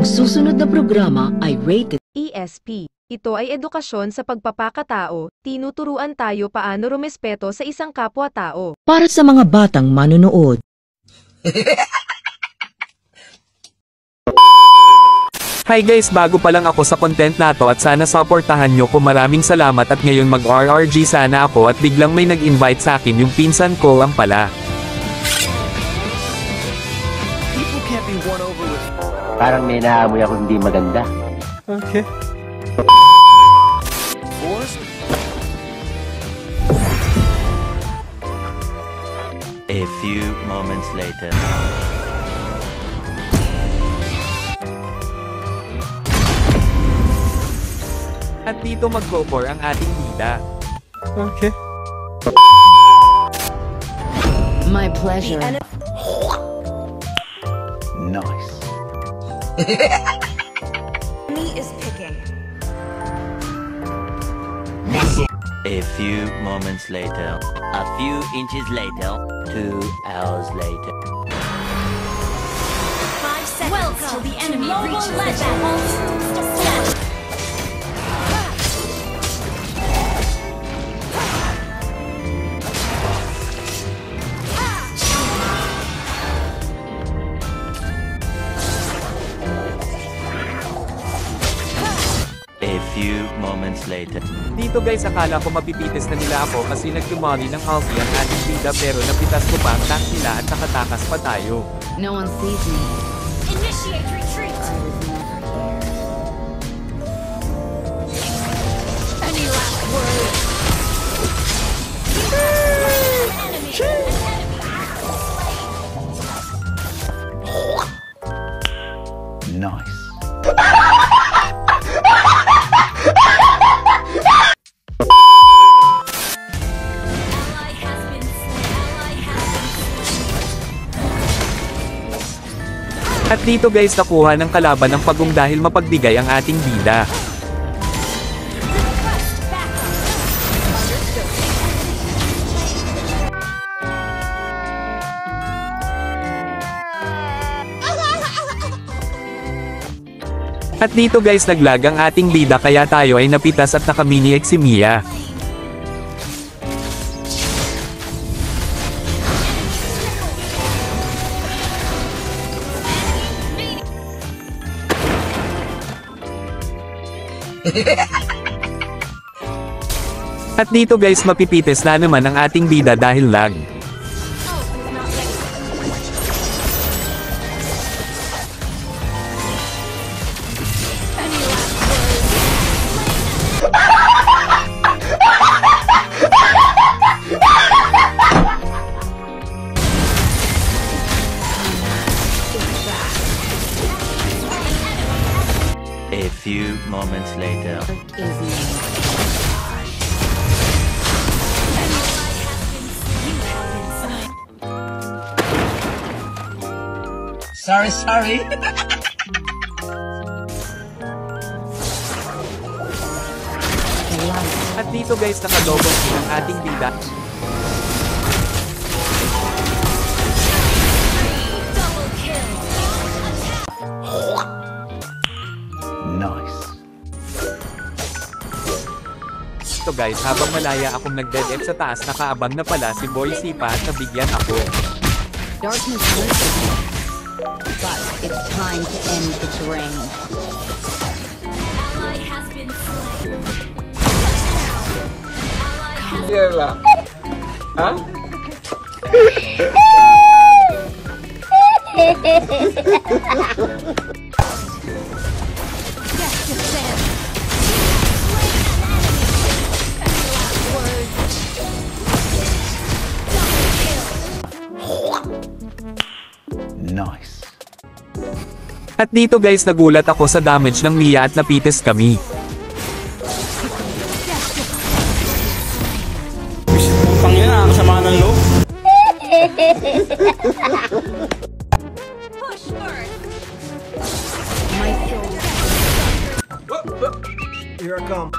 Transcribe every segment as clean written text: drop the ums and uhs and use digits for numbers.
susunod na programa ay rated ESP. Ito ay edukasyon sa pagpapakatao, tinuturuan tayo paano rumespeto sa isang kapwa-tao. para sa mga batang manonood. Hi guys, bago pa lang ako sa content na to at sana supportahan nyo ko. Maraming salamat at ngayon mag-RRG sana ako at biglang may nag-invite sa akin yung pinsan ko ang pala. Parang may naamoy ako hindi maganda. Okay. A few moments later. At dito mag-go-for ang ating bida. Okay. My pleasure. Nice. Me is picking. A few moments later. A few inches later. 2 hours later. 5 seconds. Welcome till the enemy reaches the battle. A few moments later. Dito guys, akala ko mapipitis na nila ako kasi nagtumali ng ulti ang ating bida pero napitas ko pa ang tank nila at nakatakas pa tayo. No one sees me. Initiate retreat. Any last words? Nice. At dito guys, nakuha ng kalaban ng pagong dahil mapagbigay ang ating bida. At dito guys, naglag ang ating bida kaya tayo ay napitas at nakamini-X si Mia. At dito guys, mapipitis na naman ang ating bida dahil lag. A few moments later. Sorry. At dito guys, nakadobong din ang ating bida. Nice. So guys, habang malaya akong nag-dead end sa taas, nakaabang na pala si Boy Sipa at nabigyan ako. Darkness lurks, but it's time to end its reign. Ally has been slain. Here lang. Ha? Nice. At dito guys, nagulat ako sa damage ng Mia at napitis kami. Pangyan na, kasama ng loob. Push first. My soul. Here I come.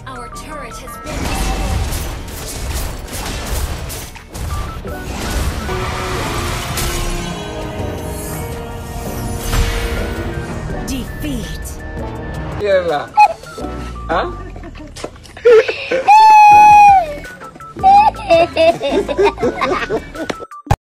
Our turret has been destroyed. Defeat.